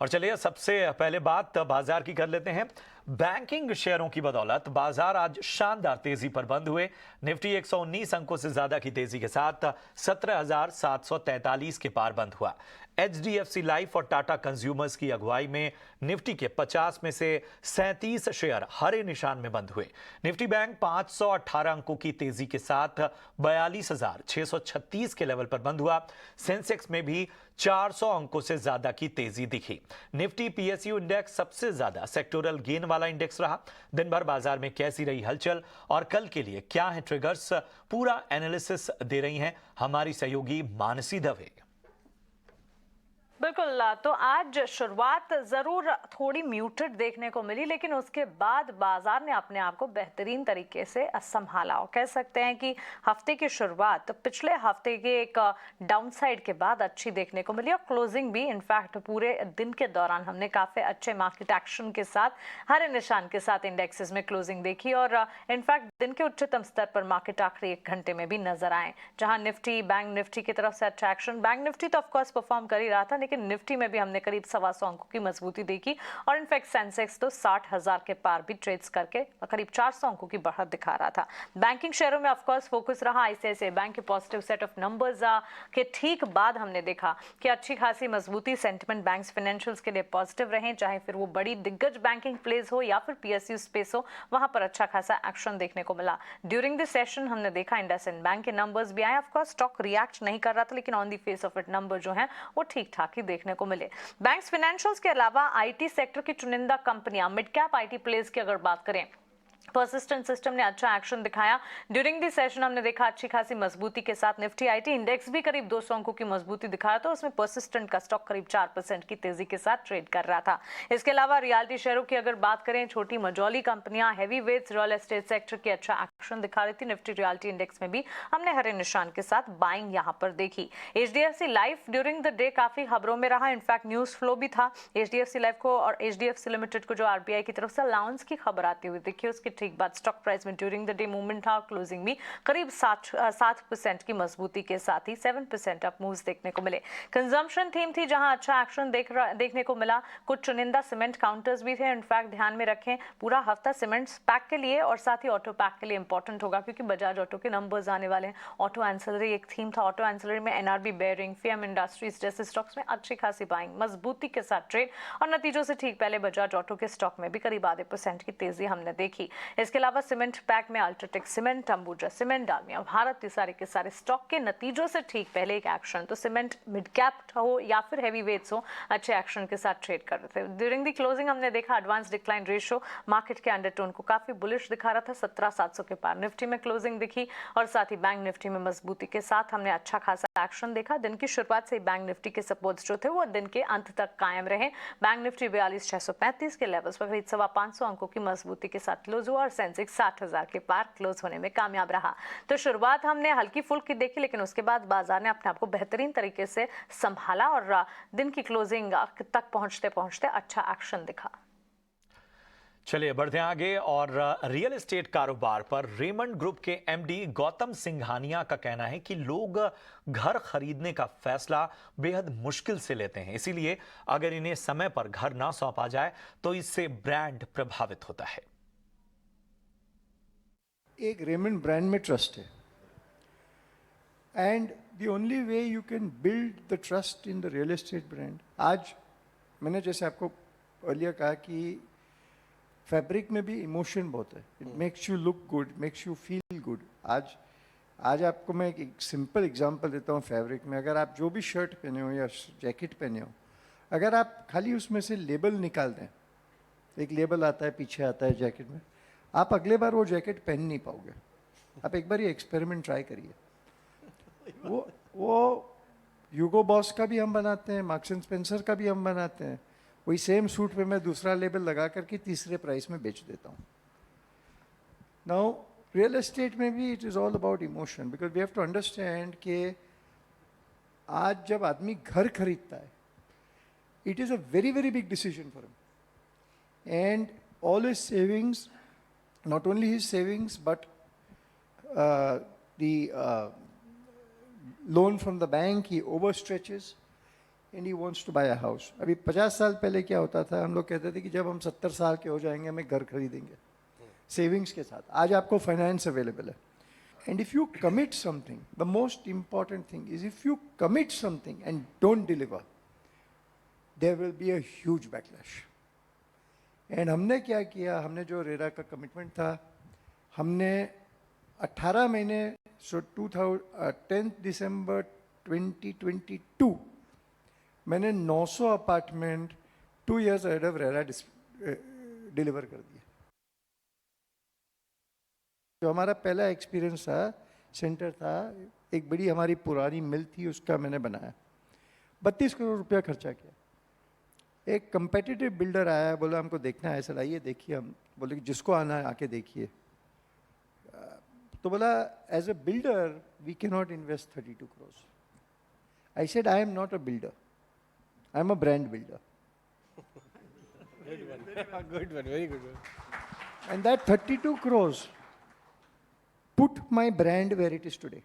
और चलिए सबसे पहले बात बाजार की कर लेते हैं। बैंकिंग शेयरों की बदौलत बाजार आज शानदार तेजी पर बंद हुए। निफ्टी 119 अंकों से ज्यादा की तेजी के साथ 17,743 के पार बंद हुआ। एचडीएफसी लाइफ और टाटा कंज्यूमर्स की अगुवाई में निफ्टी के 50 में से 37 शेयर हरे निशान में बंद हुए। निफ्टी बैंक 518 अंकों की तेजी के साथ 42,636 के लेवल पर बंद हुआ। सेंसेक्स में भी 400 अंकों से ज्यादा की तेजी दिखी। निफ्टी पीएसयू इंडेक्स सबसे ज्यादा सेक्टोरल गेन वाला इंडेक्स रहा। दिन भर बाजार में कैसी रही हलचल और कल के लिए क्या है ट्रिगर्स, पूरा एनालिसिस दे रही हैं हमारी सहयोगी मानसी दवे। बिल्कुल, तो आज शुरुआत जरूर थोड़ी म्यूटेड देखने को मिली, लेकिन उसके बाद बाजार ने अपने आप को बेहतरीन तरीके से संभाला और कह सकते हैं कि हफ्ते की शुरुआत पिछले हफ्ते के एक डाउनसाइड के बाद अच्छी देखने को मिली और क्लोजिंग भी इनफैक्ट पूरे दिन के दौरान हमने काफी अच्छे मार्केट एक्शन के साथ हरे निशान के साथ इंडेक्सेस में क्लोजिंग देखी और इनफैक्ट दिन के उच्चतम स्तर पर मार्केट आखिरी एक घंटे में भी नजर आए, जहां निफ्टी बैंक निफ्टी की तरफ से अच्छा एक्शन। बैंक निफ्टी तो ऑफकोर्स परफॉर्म कर ही रहा था, लेकिन निफ्टी में भी हमने करीब 125 अंकों की मजबूती देखी और इनफैक्ट सेंसेक्स तो 60,000 के पार भी ट्रेड्स करके करीब 400 अंकों की बढ़त दिखा रहा था। बैंकिंग शेयरों में ऑफकोर्स फोकस रहा आईसीआईसीआई बैंक के पॉजिटिव सेट ऑफ नंबर्स के ठीक बाद हमने देखा कि अच्छी खासी मजबूती सेंटिमेंट बैंक्स फाइनेंशियल्स के लिए पॉजिटिव रहे, चाहे फिर वो बड़ी दिग्गज बैंकिंग प्लेस हो या फिर पीएसयू स्पेस हो, वहां पर अच्छा खासा एक्शन देखने को मिला। ड्यूरिंग दिस सेशन हमने देखा इंडसइंड बैंक के नंबर्स भी आए। ऑफकोर्स स्टॉक रिएक्ट नहीं कर रहा था, लेकिन on the face of it number जो है वो ठीक ठाक ही देखने को मिले। बैंक्स फाइनेंशियल्स के अलावा आईटी सेक्टर की चुनिंदा कंपनियां मिड कैप आईटी प्लेस की अगर बात करें, पर्सिस्टेंट सिस्टम ने अच्छा एक्शन दिखाया। ड्यूरिंग दी सेशन हमने देखा अच्छी खासी मजबूती के साथ निफ्टी आईटी इंडेक्स भी करीब 200 अंकों की मजबूती दिखाया, तो उसमें पर्सिस्टेंट का स्टॉक करीब 4% की तेजी के साथ ट्रेड कर रहा था। इसके अलावा रियल्टी शेयरों की अगर बात करें, छोटी मझौली कंपनियां heavy weights real estate sector की अच्छा एक्शन दिखा रही थी। निफ्टी रियल्टी इंडेक्स में भी हमने हरे निशान के साथ बाइंग यहां पर देखी। HDFC life during the day काफी खबरों में रहा, इनफैक्ट न्यूज फ्लो भी था। एचडीएफसी लाइफ को और एचडीएफसी लिमिटेड को जो आरबीआई की तरफ से अलाउंस की खबर आती हुई देखी, उसकी ठीक बाद स्टॉक प्राइस में ड्यूरिंग द डे मूवमेंट था। क्लोजिंग में करीब 7% की मजबूती के साथ ही 7% अप मूव्स देखने को मिले। कंजम्पशन थीम थी जहां अच्छा एक्शन देखने को मिला। कुछ चुनिंदा सीमेंट काउंटर्स भी थे। इनफैक्ट ध्यान में रखें पूरा हफ्ता सीमेंट पैक के लिए और साथ ही ऑटो पैक के लिए इंपॉर्टेंट होगा, क्योंकि बजाज ऑटो के नंबर्स आने वाले हैं। ऑटो एंसिलरी एक थीम था। ऑटो एंसिलरी में एनआरबी बेयरिंग, फीएम इंडस्ट्रीज जैसे स्टॉक्स में अच्छी खासी बाइंग, मजबूती के साथ ट्रेड और नतीजों से ठीक पहले बजाज ऑटो के स्टॉक में भी करीब आधे % की तेजी हमने देखी। इसके अलावा सीमेंट पैक में UltraTech cement, Ambuja cement, Dalmia Bharat, ये सारे के सारे स्टॉक के नतीजों से ठीक पहले एक एक्शन, तो सीमेंट मिड कैप हो या फिर हैवी वेट्स हो, अच्छे एक्शन के साथ ट्रेड कर रहे थे। ड्यूरिंग द क्लोजिंग हमने देखा एडवांस डिक्लाइन रेशियो मार्केट के अंडरटोन को काफी बुलिश दिखा रहा था। 17,700 के पार निफ्टी में क्लोजिंग दिखी और साथ ही बैंक निफ्टी में मजबूती के साथ हमने अच्छा खासा एक्शन देखा। दिन की शुरुआत से बैंक निफ्टी के सपोर्ट्स जो थे वो दिन के अंत तक कायम रहे। बैंक निफ्टी 42,635 के लेवल्स पर करीब 550 अंकों की मजबूती के साथ क्लोज हुआ और सेंसेक्स 60,000 के पार क्लोज होने में कामयाब रहा। तो शुरुआत हमने हल्की फुल्की देखी, लेकिन उसके बाद बाजार ने अपने आप को बेहतरीन तरीके से संभाला और दिन की क्लोजिंग तक पहुंचते पहुंचते अच्छा एक्शन दिखा। चलिए बढ़ते हैं आगे और रियल एस्टेट कारोबार पर रेमंड ग्रुप के एमडी गौतम सिंघानिया का कहना है कि लोग घर खरीदने का फैसला बेहद मुश्किल से लेते हैं, इसीलिए अगर इन्हें समय पर घर ना सौंपा जाए तो इससे ब्रांड प्रभावित होता है। एक रेमंड ब्रांड में ट्रस्ट है and the only way you can build the trust in the real estate brand, आज मैंने जैसे आपको अर्लियर कहा कि फैब्रिक में भी इमोशन बहुत है। It makes you look good, makes you feel good. आज आपको मैं एक सिंपल एग्जांपल देता हूँ। फैब्रिक में अगर आप जो भी शर्ट पहने हो या जैकेट पहने हो, अगर आप खाली उसमें से लेबल निकाल दें, एक लेबल आता है पीछे आता है जैकेट में, आप अगले बार वो जैकेट पहन नहीं पाओगे। आप एक बार ये एक्सपेरिमेंट ट्राई करिए। वो ह्यूगो बॉस का भी हम बनाते हैं, मार्क्स एंड स्पेंसर का भी हम बनाते हैं। वही सेम सूट पे मैं दूसरा लेबल लगा करके तीसरे प्राइस में बेच देता हूँ। नाउ रियल एस्टेट में भी it is all about emotion, because we have to understand कि आज जब आदमी घर खरीदता है, it is a very very big decision for him and all his savings, not only his savings but the loan from the bank he overstretches, and he wants to buy a house. अभी 50 साल पहले क्या होता था, हम लोग कहते थे कि जब हम 70 साल के हो जाएंगे हमें घर खरीदेंगे सेविंग्स के साथ. आज आपको फाइनेंस अवेलेबल है. And if you commit something, the most important thing is if you commit something and don't deliver, there will be a huge backlash. And हमने क्या किया, हमने जो रेरा का कमिटमेंट था, हमने 18 महीने, सो 10 दिसंबर 2022 मैंने 900 apartment 2 years ahead of RERA deliver कर दिया. जो हमारा पहला एक्सपीरियंस था, सेंटर था, एक बड़ी हमारी पुरानी मिल थी, उसका मैंने बनाया. 32 करोड़ रुपया खर्चा किया. एक कंपेटिटिव बिल्डर आया, बोला हमको देखना है सर, आइए देखिए. हम बोले कि जिसको आना है आके देखिए. तो बोला as a builder we can not invest 32 crore. I said I am not a builder, I am a brand builder. Good one, very good one. And that 32 crores put my brand where it is today.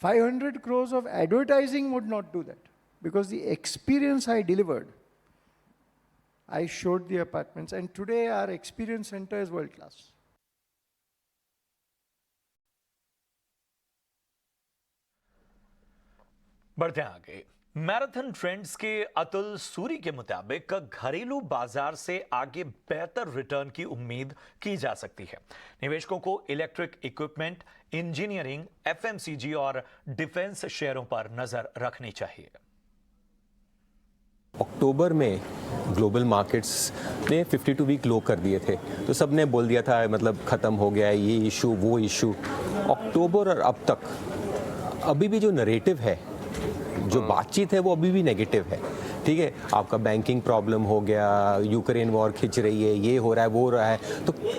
500 crores of advertising would not do that, because the experience I delivered, I showed the apartments, and today our experience center is world class. बढ़ते हैं आगे. Marathon trends के अतुल सूरी के मुताबिक घरेलू बाजार से आगे बेहतर रिटर्न की उम्मीद की जा सकती है. निवेशकों को इलेक्ट्रिक इक्विपमेंट, इंजीनियरिंग, एफएमसीजी और डिफेंस शेयरों पर नजर रखनी चाहिए. अक्टूबर में ग्लोबल मार्केट्स ने 52 वीक लो कर दिए थे, तो सब ने बोल दिया था मतलब ख़त्म हो गया है ये इशू वो इशू. अक्टूबर और अब तक अभी भी जो नरेटिव है, जो बातचीत है, वो अभी भी नेगेटिव है. ठीक है, आपका बैंकिंग प्रॉब्लम हो गया, यूक्रेन वॉर खिंच रही है, ये हो रहा है वो हो रहा है,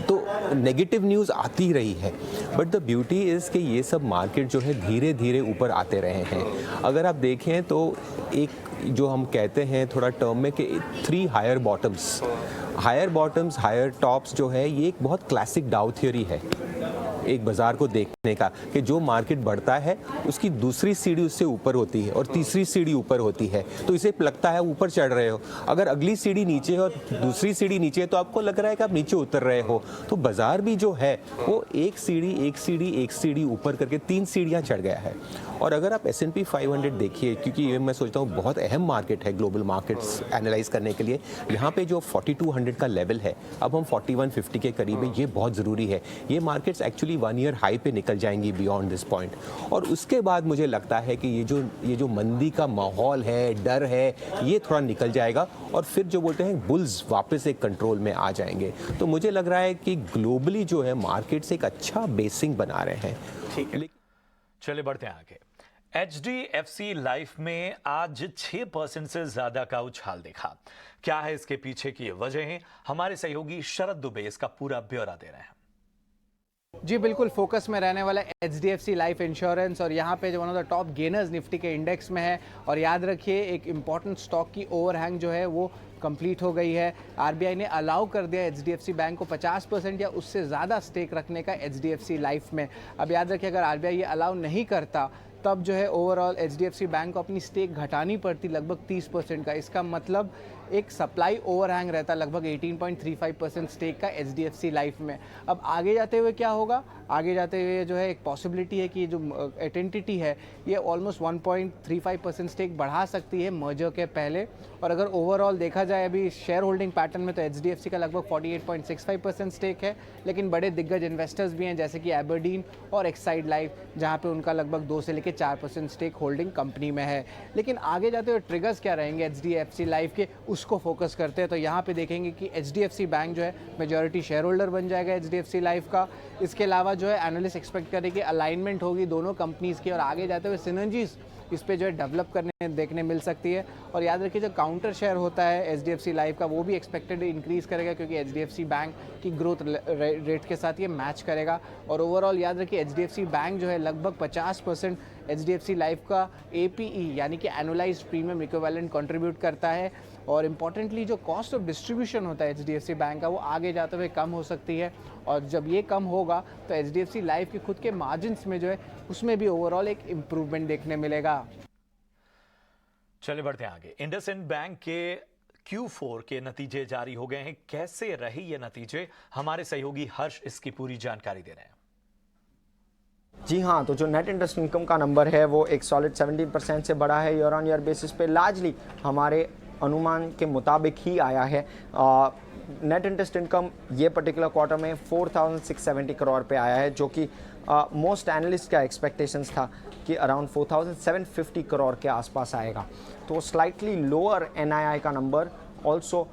तो नेगेटिव न्यूज़ आती रही है. बट द ब्यूटी इज़ कि ये सब मार्केट जो है धीरे धीरे ऊपर आते रहे हैं. अगर आप देखें तो एक जो हम कहते हैं थोड़ा टर्म में कि 3 हायर बॉटम्स, हायर टॉप्स जो है, ये एक बहुत क्लासिक डाउ थ्योरी है एक बाजार को देखने का, कि जो मार्केट बढ़ता है उसकी दूसरी सीढ़ी उससे ऊपर होती है और तीसरी सीढ़ी ऊपर होती है, तो इसे लगता है ऊपर चढ़ रहे हो. अगर अगली सीढ़ी नीचे है और दूसरी सीढ़ी नीचे है तो आपको लग रहा है कि आप नीचे उतर रहे हो. तो बाजार भी जो है वो एक सीढ़ी ऊपर करके 3 सीढ़ियाँ चढ़ गया है. और अगर आप S&P 500 देखिए, क्योंकि ये मैं सोचता हूँ बहुत अहम मार्केट है ग्लोबल मार्केट्स एनालाइज करने के लिए, यहाँ पे जो 4200 का लेवल है, अब हम 4150 के करीब है, ये बहुत ज़रूरी है. ये मार्केट्स एक्चुअली 1 ईयर हाई पे निकल जाएंगी बियॉन्ड दिस पॉइंट. और उसके बाद मुझे लगता है कि ये जो मंदी का माहौल है, डर है, ये थोड़ा निकल जाएगा और फिर जो बोलते हैं बुल्स वापस एक कंट्रोल में आ जाएंगे. तो मुझे लग रहा है कि ग्लोबली जो है मार्केट्स एक अच्छा बेसिंग बना रहे हैं. ठीक है, चलिए बढ़ते हैं आगे. HDFC लाइफ में आज 6% से ज्यादा का उछाल देखा. क्या है इसके पीछे की वजह? हमारे सहयोगी शरद दुबे इसका पूरा ब्यौरा दे रहे हैं. जी बिल्कुल, फोकस में रहने वाला HDFC लाइफ इंश्योरेंस, और यहाँ पे जो one of the top gainers Nifty के इंडेक्स में है. और याद रखिए, एक इम्पॉर्टेंट स्टॉक की ओवरहैंग जो है वो कंप्लीट हो गई है. RBI ने अलाउ कर दिया HDFC बैंक को 50% या उससे ज़्यादा स्टेक रखने का HDFC लाइफ में. अब याद रखिए, अगर RBI ये अलाउ नहीं करता तब जो है ओवरऑल HDFC बैंक को अपनी स्टेक घटानी पड़ती लगभग 30% का. इसका मतलब एक सप्लाई ओवरहैंग रहता लगभग 18.35% स्टेक का HDFC लाइफ में. अब आगे जाते हुए क्या होगा? आगे जाते हुए जो है एक पॉसिबिलिटी है कि जो एंटिटी है ये ऑलमोस्ट 1.35% स्टेक बढ़ा सकती है मर्जर के पहले. और अगर ओवरऑल देखा जाए अभी शेयर होल्डिंग पैटर्न में, तो HDFC का लगभग 48.65% स्टेक है. लेकिन बड़े दिग्गज इन्वेस्टर्स भी हैं जैसे कि एबरडीन और एक्साइड लाइफ, जहाँ पे उनका लगभग 2 से लेकर 4% स्टेक होल्डिंग कंपनी में है. लेकिन आगे जाते हुए ट्रिगर्स क्या रहेंगे HDFC लाइफ के, उसको फोकस करते हैं. तो यहाँ पे देखेंगे कि HDFC बैंक जो है मेजॉरिटी शेयर होल्डर बन जाएगा HDFC लाइफ का. इसके अलावा जो है एनालिस्ट एक्सपेक्ट करें कि अलाइनमेंट होगी दोनों कंपनीज़ की, और आगे जाते हुए सिनर्जीज इस पे जो है डेवलप करने देखने मिल सकती है. और याद रखिए, जो काउंटर शेयर होता है HDFC लाइफ का, वो भी एक्सपेक्टेड इंक्रीज़ करेगा, क्योंकि HDFC बैंक की ग्रोथ रेट के साथ ये मैच करेगा. और ओवरऑल याद रखिए, HDFC बैंक जो है लगभग 50% HDFC लाइफ का APE यानी कि एनुअलाइज्ड प्रीमियम इक्विवेलेंट कंट्रीब्यूट करता है. और इम्पॉर्टेंटली जो कॉस्ट ऑफ डिस्ट्रीब्यूशन होता है HDFC बैंक का, वो आगे जाते हुए कम हो सकती है. और जब ये कम होगा तो HDFC लाइफ के खुद के मार्जिन्स में जो है उसमें भी ओवरऑल एक इम्प्रूवमेंट देखने मिलेगा. चलिए बढ़ते हैं आगे। इंडसइंड बैंक के Q4 के नतीजे जारी हो गए हैं। कैसे रहे ये नतीजे, हमारे सहयोगी हर्ष इसकी पूरी जानकारी दे रहे हैं। जी हाँ, तो जो नेट इंटरेस्ट इनकम का नंबर है वो एक सॉलिड 17% से बढ़ा है ईयर ऑन ईयर बेसिस पे। लार्जली हमारे अनुमान के मुताबिक ही आया है। नेट इंटरेस्ट इनकम ये पर्टिकुलर क्वार्टर में 4,670 करोड़ पे आया है, जो कि मोस्ट एनालिस्ट का एक्सपेक्टेशंस था कि अराउंड 4,750 करोड़ के आसपास आएगा। तो स्लाइटली लोअर एनआईआई का नंबर ऑल्सो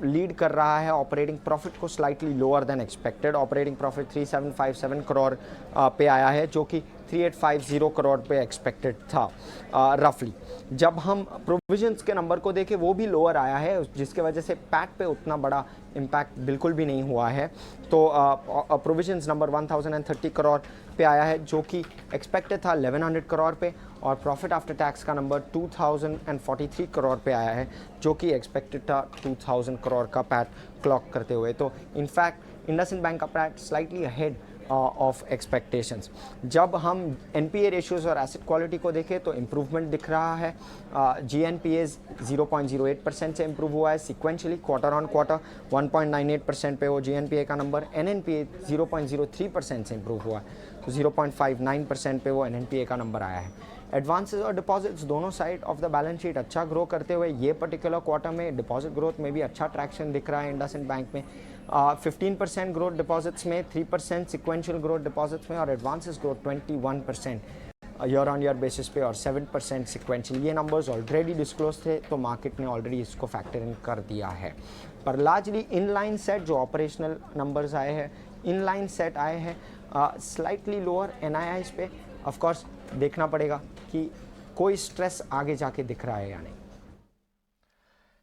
लीड कर रहा है ऑपरेटिंग प्रॉफिट को slightly lower than expected. Operating profit 3,757 crore पे आया है, जो कि 3,850 करोड़ पे एक्सपेक्टेड था रफली। जब हम प्रोविजंस के नंबर को देखें वो भी लोअर आया है, जिसके वजह से पैट पे उतना बड़ा इम्पैक्ट बिल्कुल भी नहीं हुआ है। तो प्रोविजंस नंबर 1,030 करोड़ पे आया है, जो कि एक्सपेक्टेड था 1,100 करोड़ पे, और प्रॉफिट आफ्टर टैक्स का नंबर 2,043 करोड़ पे आया है, जो कि एक्सपेक्टेड था 2,000 करोड़ का पैट क्लॉक करते हुए। तो इनफैक्ट इंडसइंड बैंक का PAT slightly ahead of expectations. जब हम एनपीए रेशियोज और एसेट क्वालिटी को देखें तो इम्प्रूवमेंट दिख रहा है। जीएनपीएज 0.08% से इम्प्रूव हुआ है सिक्वेंशली, क्वार्टर ऑन क्वार्टर 1.98% पे वो जीएनपीए का नंबर। एनएनपीए 0.03% से इम्प्रूव हुआ है, तो 0.59% पे वो एनएनपीए का नंबर आया है। एडवांसेस और डिपॉजिट्स दोनों side of the balance sheet अच्छा ग्रो करते हुए ये पर्टिकुलर क्वार्टर में डिपॉजिट ग्रोथ में भी अच्छा ट्रैक्शन दिख रहा है इंडसइंड बैंक में। 15% ग्रोथ डिपॉजिट्स में, 3% सिक्वेंशियल ग्रोथ डिपॉजिट्स में, और advances growth 21% year on year basis पे और 7% सिक्वेंशियल। ये नंबर्स ऑलरेडी डिस्क्लोज थे, तो मार्केट ने ऑलरेडी इसको फैक्टर इन कर दिया है। पर लार्जली इनलाइन सेट जो ऑपरेशनल नंबर्स आए हैं, इनलाइन सेट आए हैं। स्लाइटली लोअर एनआईआईज पे ऑफकोर्स देखना पड़ेगा कि कोई स्ट्रेस आगे जाके दिख रहा है या नहीं।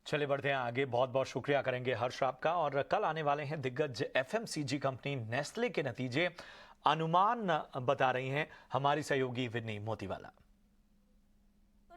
चलिए बढ़ते हैं आगे। बहुत बहुत शुक्रिया करेंगे हर्ष आपका। और कल आने वाले हैं दिग्गज एफएमसीजी कंपनी नेस्ले के नतीजे, अनुमान बता रही हैं हमारी सहयोगी विनी मोतीवाला।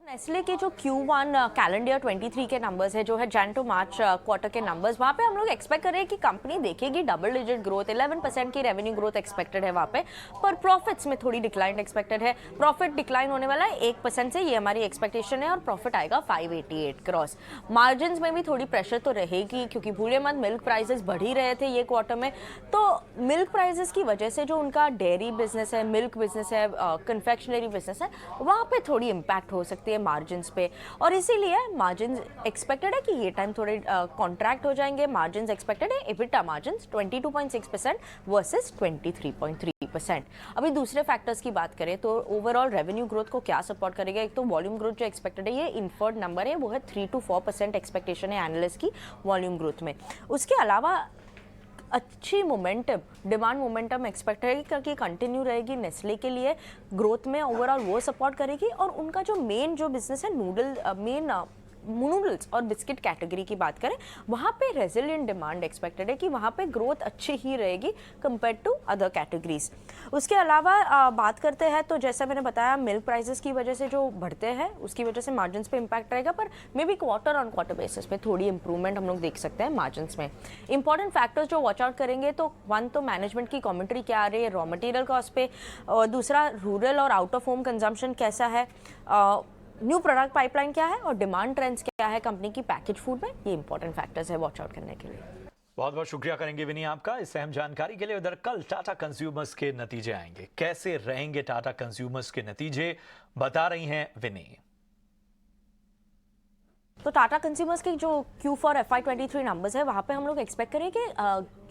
नेस्ले के जो Q1 कैलेंडर 23 के नंबर्स है, जो है जैन टू मार्च क्वार्टर के नंबर्स, वहाँ पे हम लोग एक्सपेक्ट कर रहे हैं कि कंपनी देखेगी डबल डिजिट ग्रोथ, 11% की रेवेन्यू ग्रोथ एक्सपेक्टेड है वहाँ पे। पर प्रॉफिट्स में थोड़ी डिक्लाइन एक्सपेक्टेड है। प्रॉफिट डिक्लाइन होने वाला है 1% से, ये हमारी एक्सपेक्टेशन है, और प्रॉफिट आएगा 588 क्रॉस। मार्जिन में भी थोड़ी प्रेशर तो रहेगी, क्योंकि भूले मत मिल्क प्राइसेस बढ़ ही रहे थे ये क्वार्टर में। तो मिल्क प्राइसेस की वजह से जो उनका डेयरी बिजनेस है, मिल्क बिजनेस है, कन्फेक्शनरी बिजनेस है, वहाँ पे थोड़ी इम्पैक्ट हो सकती है मार्जिन्स पे, और इसीलिए मार्जिन्स एक्सपेक्टेड है कि ये टाइम थोड़े कॉन्ट्रैक्ट हो जाएंगे। मार्जिन्स एक्सपेक्टेड है एबिटा मार्जिन्स 22.6% वर्सेस 23.3%। अभी दूसरे फैक्टर्स की बात करें तो ओवरऑल रेवेन्यू ग्रोथ को क्या सपोर्ट करेगा, एक तो वॉल्यूम ग्रोथ जो एक्सपेक्टेड है, ये इन्फर्ड नंबर है, वो है 3 to 4% एक्सपेक्टेशन है एनालिस्ट की वॉल्यूम ग्रोथ में। उसके अलावा अच्छी मोमेंटम, डिमांड मोमेंटम एक्सपेक्ट है कि कंटिन्यू रहेगी नेस्ले के लिए ग्रोथ में, ओवरऑल वो सपोर्ट करेगी। और उनका जो मेन जो बिजनेस है नूडल्स और बिस्किट कैटेगरी की बात करें, वहाँ पे रेजिलिएंट डिमांड एक्सपेक्टेड है कि वहाँ पे ग्रोथ अच्छी ही रहेगी कंपेयर टू अदर कैटेगरीज। उसके अलावा बात करते हैं तो जैसा मैंने बताया, मिल्क प्राइसेस की वजह से जो बढ़ते हैं उसकी वजह से मार्जिन्स पे इम्पैक्ट रहेगा, पर may be quarter on quarter basis पे थोड़ी इंप्रूवमेंट हम लोग देख सकते हैं मार्जिन्स में। इंपॉर्टेंट फैक्टर्स जो वॉच आउट करेंगे तो वन तो मैनेजमेंट की कमेंट्री क्या आ रही है रॉ मटेरियल कॉस्ट पे, और दूसरा रूरल और आउट ऑफ होम कंजम्पशन कैसा है, न्यू प्रोडक्ट पाइपलाइन क्या है, और डिमांड ट्रेंड्स क्या है कंपनी की पैकेज फूड में। ये इंपॉर्टेंट फैक्टर्स है वॉच आउट करने के लिए। बहुत बहुत शुक्रिया करेंगे विनी आपका इस अहम जानकारी के लिए। उधर कल टाटा कंज्यूमर्स के नतीजे आएंगे, कैसे रहेंगे टाटा कंज्यूमर्स के नतीजे, बता रही हैं विनी। तो टाटा कंज्यूमर्स के जो Q4 FY23 नंबर्स है, वहाँ पे हम लोग एक्सपेक्ट करें कि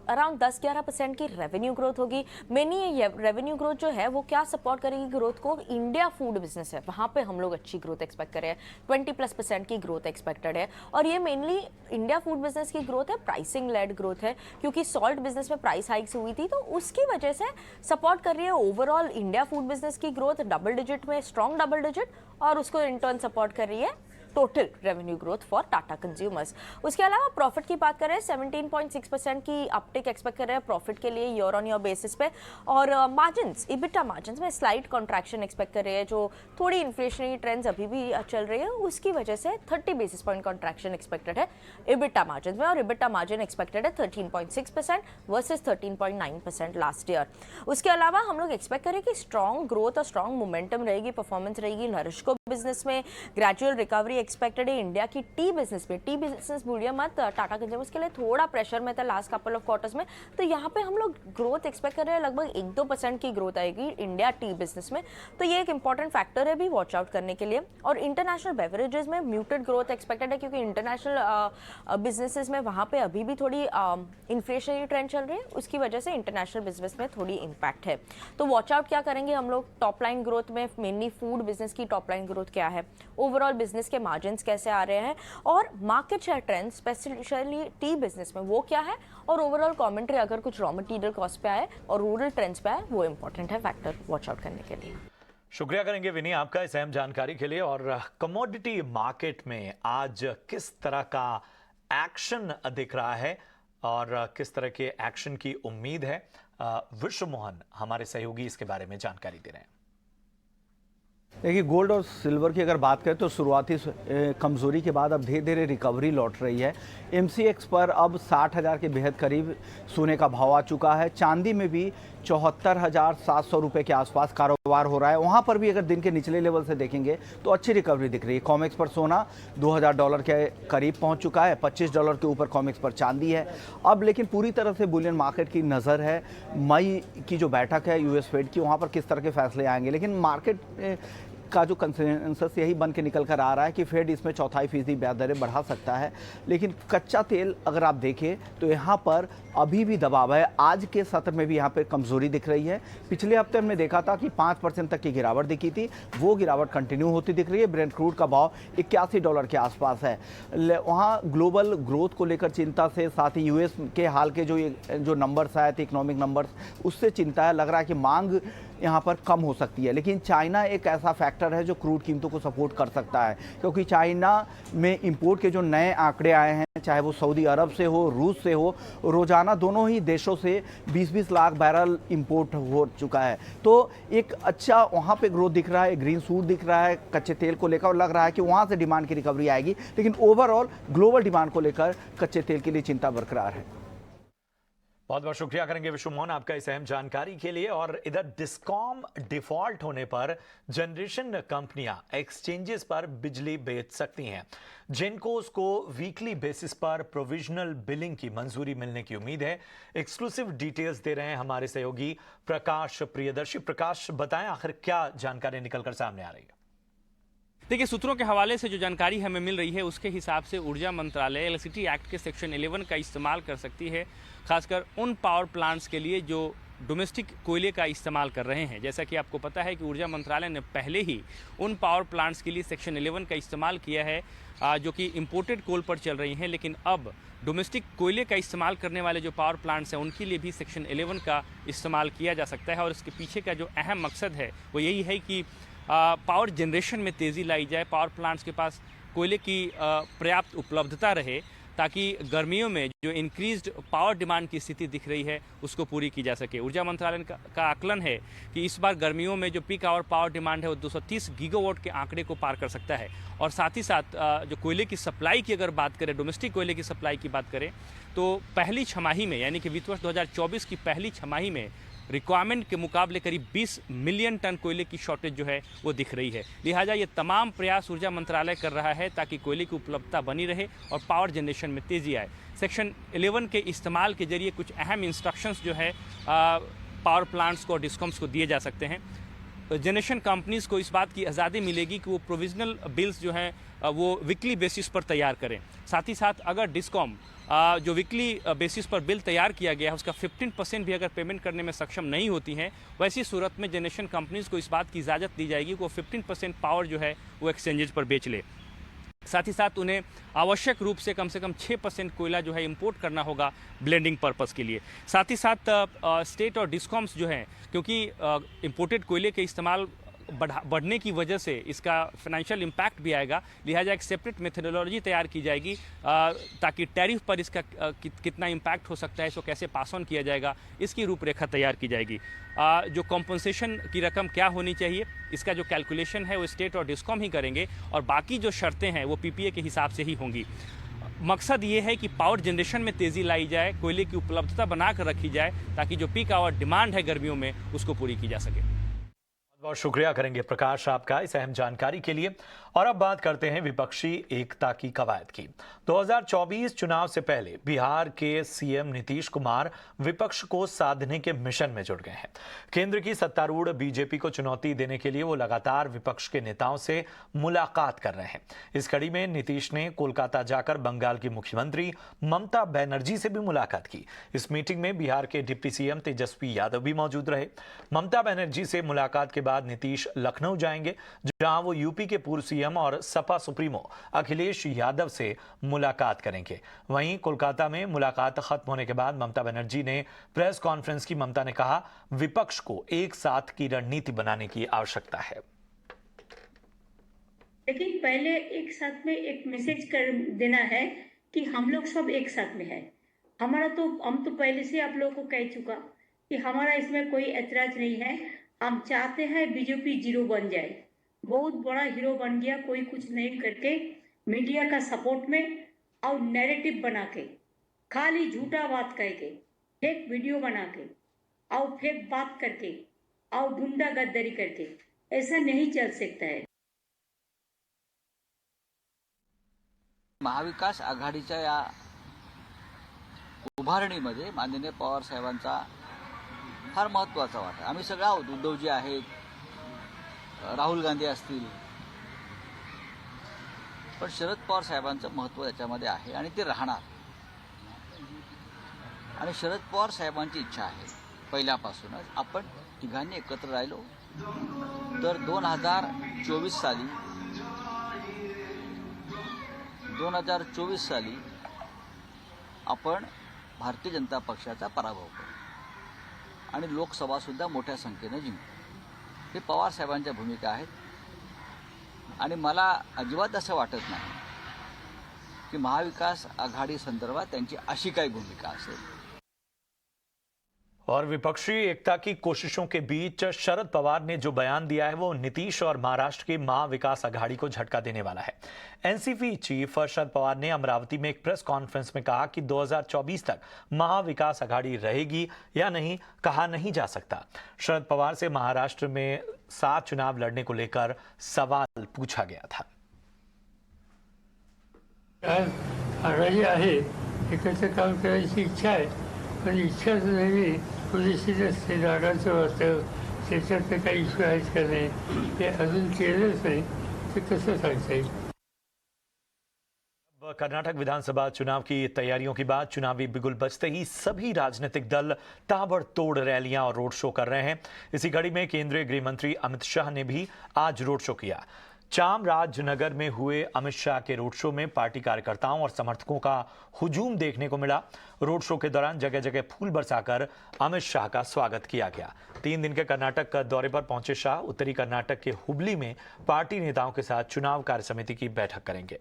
अराउंड 10-11% की रेवेन्यू ग्रोथ होगी। मेनली ये रेवेन्यू ग्रोथ जो है वो क्या सपोर्ट करेगी ग्रोथ को, इंडिया फूड बिजनेस है, वहाँ पे हम लोग अच्छी ग्रोथ एक्सपेक्ट कर रहे हैं, 20+% की ग्रोथ एक्सपेक्टेड है। और ये मेनली इंडिया फूड बिजनेस की ग्रोथ है, प्राइसिंग लेड ग्रोथ है, क्योंकि सॉल्ट बिजनेस में प्राइस हाइक्स हुई थी, तो उसकी वजह से सपोर्ट कर रही है ओवरऑल इंडिया फूड बिजनेस की ग्रोथ डबल डिजिट में, स्ट्रॉन्ग डबल डिजिट, और उसको इन टर्न सपोर्ट कर रही है total revenue growth for Tata consumers. उसके अलावा प्रॉफिट की बात करें 17.6% की अपटेक एक्सपेक्ट कर रहे हैं प्रॉफिट के लिए ईयर ऑन ईयर बेसिस पे, और मार्जिन्स इबिटा मार्जिन्स में स्लाइट कॉन्ट्रैक्शन एक्सपेक्ट कर रहे हैं। जो थोड़ी इन्फ्लेशनरी ट्रेंड्स अभी भी चल रही है उसकी वजह से 30 बेसिस पॉइंट कॉन्ट्रैक्शन एक्सपेक्टेड है इबिटा मार्जिन में, और इबिटा मार्जिन एक्सपेक्टेड है 13.6% वर्सेस 13.9% लास्ट ईयर। उसके अलावा हम लोग एक्सपेक्ट करें कि स्ट्रॉन्ग ग्रोथ और स्ट्रॉन्ग मोमेंटम रहेगी, परफॉर्मेंस रहेगी नरिश्को बिजनेस में, ग्रेजुअल रिकवरी एक्सपेक्टेड है इंडिया की टी बिजनेस में। टी बिजनेस भूलिए मत, टाटा कंज्यूमर्स के लिए थोड़ा प्रेशर में था लास्ट कपल ऑफ क्वार्टर्स में, तो यहाँ पे हम लोग ग्रोथ एक्सपेक्ट कर रहे हैं, लगभग 1-2% की ग्रोथ आएगी इंडिया टी बिजनेस में, तो ये एक इंपॉर्टेंट फैक्टर है भी वॉच आउट करने के लिए। और इंटरनेशनल बेवरेजेस में म्यूटेड ग्रोथ एक्सपेक्टेड है क्योंकि इंटरनेशनल बिजनेसेस में वहाँ पे अभी भी थोड़ी इन्फ्लेशनरी ट्रेंड चल रही है, उसकी वजह से इंटरनेशनल बिजनेस में थोड़ी इम्पैक्ट है। तो वॉच आउट क्या करेंगे हम लोग टॉप लाइन ग्रोथ में, मेनली फूड बिजनेस की टॉप लाइन ग्रोथ क्या है, ओवरऑल बिजनेस के मार्जिन्स कैसे आ रहे हैं, और market share trend specially T business में वो क्या है, और ओवरऑल कमेंट्री अगर कुछ रॉ मटेरियल कॉस्ट पे आए और रूरल ट्रेंड्स पे आए वो इंपॉर्टेंट है फैक्टर वॉच आउट करने के लिए। शुक्रिया करेंगे विनी आपका इस अहम जानकारी के लिए। और कमोडिटी मार्केट में आज किस तरह का एक्शन दिख रहा है और किस तरह के एक्शन की उम्मीद है, विश्व मोहन हमारे सहयोगी इसके बारे में जानकारी दे रहे हैं। देखिए, गोल्ड और सिल्वर की अगर बात करें तो शुरुआती कमज़ोरी के बाद अब धीरे धीरे रिकवरी लौट रही है। MCX पर अब 60,000 के बेहद करीब सोने का भाव आ चुका है। चांदी में भी 74,700 रुपये के आसपास कारोबार हो रहा है। वहाँ पर भी अगर दिन के निचले लेवल से देखेंगे तो अच्छी रिकवरी दिख रही है। कॉमेक्स पर सोना $2,000 के करीब पहुँच चुका है, $25 के ऊपर कॉमेक्स पर चांदी है। अब लेकिन पूरी तरह से बुलियन मार्केट की नज़र है मई की जो बैठक है US फेड की, वहाँ पर किस तरह के फैसले आएंगे। लेकिन मार्केट का जो कंसेंसस यही बन के निकल कर आ रहा है कि फेड इसमें 0.25% ब्याज दरें बढ़ा सकता है। लेकिन कच्चा तेल अगर आप देखें तो यहाँ पर अभी भी दबाव है। आज के सत्र में भी यहाँ पर कमज़ोरी दिख रही है। पिछले हफ्ते हमने देखा था कि 5% तक की गिरावट दिखी थी, वो गिरावट कंटिन्यू होती दिख रही है। ब्रेंट क्रूड का भाव $81 के आसपास है। वहाँ ग्लोबल ग्रोथ को लेकर चिंता से साथ ही US के हाल के जो नंबर्स आए थे इकोनॉमिक नंबर्स, उससे चिंता है। लग रहा है कि मांग यहाँ पर कम हो सकती है। लेकिन चाइना एक ऐसा फैक्टर है जो क्रूड कीमतों को सपोर्ट कर सकता है, क्योंकि चाइना में इंपोर्ट के जो नए आंकड़े आए हैं, चाहे वो सऊदी अरब से हो, रूस से हो, रोजाना दोनों ही देशों से 20-20 लाख बैरल इंपोर्ट हो चुका है। तो एक अच्छा वहाँ पे ग्रोथ दिख रहा है, ग्रीन शूट दिख रहा है कच्चे तेल को लेकर, और लग रहा है कि वहाँ से डिमांड की रिकवरी आएगी। लेकिन ओवरऑल ग्लोबल डिमांड को लेकर कच्चे तेल के लिए चिंता बरकरार है। बहुत बहुत शुक्रिया करेंगे विश्व मोहन आपका इस अहम जानकारी के लिए। और इधर डिस्कॉम डिफॉल्ट होने पर जनरेशन कंपनियां एक्सचेंजेस पर बिजली बेच सकती हैं। जेनकोस को वीकली बेसिस पर प्रोविजनल बिलिंग की मंजूरी मिलने की उम्मीद है। एक्सक्लूसिव डिटेल्स दे रहे हैं हमारे सहयोगी प्रकाश प्रियदर्शी। प्रकाश, बताएं आखिर क्या जानकारी निकलकर सामने आ रही है। देखिए, सूत्रों के हवाले से जो जानकारी हमें मिल रही है उसके हिसाब से ऊर्जा मंत्रालय इलेक्ट्रिसिटी एक्ट के सेक्शन 11 का इस्तेमाल कर सकती है, खासकर उन पावर प्लांट्स के लिए जो डोमेस्टिक कोयले का इस्तेमाल कर रहे हैं। जैसा कि आपको पता है कि ऊर्जा मंत्रालय ने पहले ही उन पावर प्लांट्स के लिए सेक्शन 11 का इस्तेमाल किया है जो कि इंपोर्टेड कोल पर चल रही हैं। लेकिन अब डोमेस्टिक कोयले का इस्तेमाल करने वाले जो पावर प्लांट्स हैं उनके लिए भी सेक्शन 11 का इस्तेमाल किया जा सकता है। और इसके पीछे का जो अहम मकसद है वो यही है कि पावर जनरेशन में तेज़ी लाई जाए, पावर प्लांट्स के पास कोयले की पर्याप्त उपलब्धता रहे, ताकि गर्मियों में जो इंक्रीज्ड पावर डिमांड की स्थिति दिख रही है उसको पूरी की जा सके। ऊर्जा मंत्रालय का आकलन है कि इस बार गर्मियों में जो पीक आवर पावर डिमांड है वो 230 गीगावाट के आंकड़े को पार कर सकता है। और साथ ही साथ जो कोयले की सप्लाई की अगर बात करें, डोमेस्टिक कोयले की सप्लाई की बात करें, तो पहली छमाही में यानी कि वित्त वर्ष 2024 की पहली छमाही में रिक्वायरमेंट के मुकाबले करीब 20 मिलियन टन कोयले की शॉर्टेज जो है वो दिख रही है। लिहाजा ये तमाम प्रयास ऊर्जा मंत्रालय कर रहा है ताकि कोयले की उपलब्धता बनी रहे और पावर जनरेशन में तेज़ी आए। सेक्शन 11 के इस्तेमाल के जरिए कुछ अहम इंस्ट्रक्शंस जो है पावर प्लांट्स को और डिस्कॉम्स को दिए जा सकते हैं। जनरेशन कंपनीज़ को इस बात की आज़ादी मिलेगी कि वो प्रोविजनल बिल्स जो हैं वो वीकली बेसिस पर तैयार करें। साथ ही साथ अगर डिस्कॉम जो वीकली बेसिस पर बिल तैयार किया गया है उसका 15% भी अगर पेमेंट करने में सक्षम नहीं होती हैं, वैसी सूरत में जनरेशन कंपनीज़ को इस बात की इजाज़त दी जाएगी कि वो 15% पावर जो है वो एक्सचेंजेज पर बेच ले। साथ ही साथ उन्हें आवश्यक रूप से कम 6% कोयला जो है इंपोर्ट करना होगा ब्लेंडिंग पर्पस के लिए। साथ ही साथ स्टेट और डिस्कॉम्स जो हैं, क्योंकि इंपोर्टेड कोयले के इस्तेमाल बढ़ने की वजह से इसका फाइनेंशियल इम्पैक्ट भी आएगा, लिहाजा एक सेपरेट मेथडोलॉजी तैयार की जाएगी ताकि टैरिफ पर इसका कितना इम्पैक्ट हो सकता है, इसको कैसे पास ऑन किया जाएगा, इसकी रूपरेखा तैयार की जाएगी। जो कॉम्पनसेशन की रकम क्या होनी चाहिए, इसका जो कैलकुलेशन है वो स्टेट और डिस्कॉम ही करेंगे और बाकी जो शर्तें हैं वो पीपीए के हिसाब से ही होंगी। मकसद ये है कि पावर जनरेशन में तेज़ी लाई जाए, कोयले की उपलब्धता बना कर रखी जाए ताकि जो पीक आवर डिमांड है गर्मियों में उसको पूरी की जा सके। बहुत शुक्रिया करेंगे प्रकाश आपका इस अहम जानकारी के लिए। और अब बात करते हैं विपक्षी एकता की कवायद की। 2024 चुनाव से पहले बिहार के सीएम नीतीश कुमार विपक्ष को साधने के मिशन में जुट गए हैं। केंद्र की सत्तारूढ़ बीजेपी को चुनौती देने के लिए वो लगातार विपक्ष के नेताओं से मुलाकात कर रहे हैं। इस कड़ी में नीतीश ने कोलकाता जाकर बंगाल की मुख्यमंत्री ममता बनर्जी से भी मुलाकात की। इस मीटिंग में बिहार के डिप्टी सीएम तेजस्वी यादव भी मौजूद रहे। ममता बनर्जी से मुलाकात के बाद नीतीश लखनऊ जाएंगे, जहां वो यूपी के पूर्व सीएम और सपा सुप्रीमो अखिलेश यादव से मुलाकात करेंगे। वहीं कोलकाता में मुलाकात खत्म होने के बाद ममता बनर्जी ने प्रेस कॉन्फ्रेंस की। ममता ने कहा, विपक्ष को एक साथ की रणनीति बनाने की आवश्यकता है। लेकिन पहले एक साथ में एक मैसेज कर देना है कि हम लोग सब एक साथ में है। हम तो पहले से आप लोगों को कह चुका कि हमारा इसमें कोई ऐतराज नहीं है। हम चाहते हैं बीजेपी जीरो बन जाए, बहुत बड़ा हीरो बन गया, कोई कुछ नहीं करके मीडिया का सपोर्ट में और नैरेटिव बना के, खाली झूठा बात करके, फेक वीडियो बना के और फेक बात करके और गुंडा गद्दारी करके ऐसा नहीं चल सकता है। महाविकास आघाडीच्या या उभारणीमध्ये माननीय पवार साहेबांचा फार महत्त्वाचा वाटा. आम्ही सगळे आहोत, उद्धवजी आहेत, राहुल गांधी असतील, पण शरद पवार साहेबांचं महत्त्व याच्यामध्ये आहे आणि ते राहणार. आणि शरद पवार साहेबांची इच्छा आहे पहिल्यापासूनच आपण तिघांनी एकत्र राहिलो तर 2024 साली आपण भारतीय जनता पक्षाचा पराभव करू आणि लोकसभा सुद्धा मोठ्या संख्येने जिंकू. हे पवार साहेबांच्या भूमिका आहेत आणि मला अजिबात असं वाटत नाही की महाविकास आघाडी संदर्भात त्यांची अशी काही भूमिका असेल. और विपक्षी एकता की कोशिशों के बीच शरद पवार ने जो बयान दिया है वो नीतीश और महाराष्ट्र की महाविकास आघाड़ी को झटका देने वाला है। एनसीपी चीफ शरद पवार ने अमरावती में एक प्रेस कॉन्फ्रेंस में कहा कि 2024 तक महाविकास आघाड़ी रहेगी या नहीं कहा नहीं जा सकता। शरद पवार से महाराष्ट्र में 7 चुनाव लड़ने को लेकर सवाल पूछा गया था। आघाडी आहे, एकत्र काम करायची इच्छा आहे, पण इच्छाच नाही, पोलिसीच असते, जागांचं वाटतं, त्याच्यात काही इश्यू आहेत का नाही, ते अजून केलंच नाही, ते कसं सांगता येईल. कर्नाटक विधानसभा चुनाव की तैयारियों के बाद चुनावी बिगुल बजते ही सभी राजनीतिक दल ताबड़तोड़ रैलियां और रोड शो कर रहे हैं। इसी कड़ी में केंद्रीय गृह मंत्री अमित शाह ने भी आज रोड शो किया। चामराजनगर में हुए अमित शाह के रोड शो में पार्टी कार्यकर्ताओं और समर्थकों का हुजूम देखने को मिला। रोड शो के दौरान जगह जगह फूल बरसाकर अमित शाह का स्वागत किया गया। 3 दिन के कर्नाटक दौरे पर पहुंचे शाह उत्तरी कर्नाटक के हुबली में पार्टी नेताओं के साथ चुनाव कार्य समिति की बैठक करेंगे।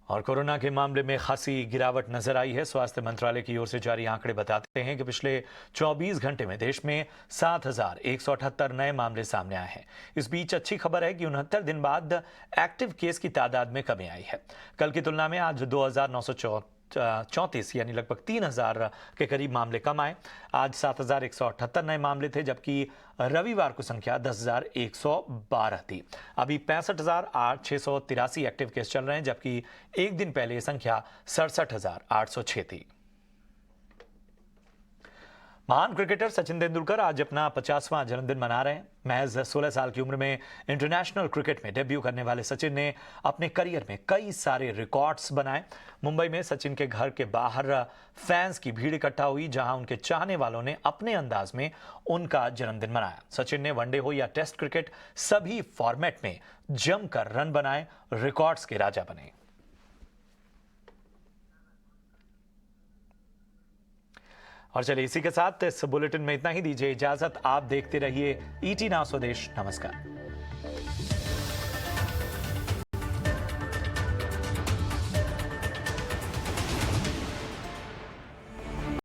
और कोरोना के मामले में खासी गिरावट नजर आई है। स्वास्थ्य मंत्रालय की ओर से जारी आंकड़े बताते हैं कि पिछले 24 घंटे में देश में 7,178 नए मामले सामने आए हैं। इस बीच अच्छी खबर है कि 69 दिन बाद एक्टिव केस की तादाद में कमी आई है। कल की तुलना में आज 2,934 यानी लगभग 3,000 के करीब मामले कम आए। आज 7,178 नए मामले थे, जबकि रविवार को संख्या 10,112 थी। अभी 65,683 एक्टिव केस चल रहे हैं, जबकि एक दिन पहले ये संख्या 67,806 थी। महान क्रिकेटर सचिन तेंदुलकर आज अपना 50वां जन्मदिन मना रहे हैं। महज 16 साल की उम्र में इंटरनेशनल क्रिकेट में डेब्यू करने वाले सचिन ने अपने करियर में कई सारे रिकॉर्ड्स बनाए। मुंबई में सचिन के घर के बाहर फैंस की भीड़ इकट्ठा हुई, जहां उनके चाहने वालों ने अपने अंदाज में उनका जन्मदिन मनाया। सचिन ने वनडे हो या टेस्ट क्रिकेट सभी फॉर्मेट में जमकर रन बनाए, रिकॉर्ड्स के राजा बने। और चलिए इसी के साथ इस बुलेटिन में इतना ही, दीजिए इजाजत। आप देखते रहिए ET नाउ स्वदेश। नमस्कार।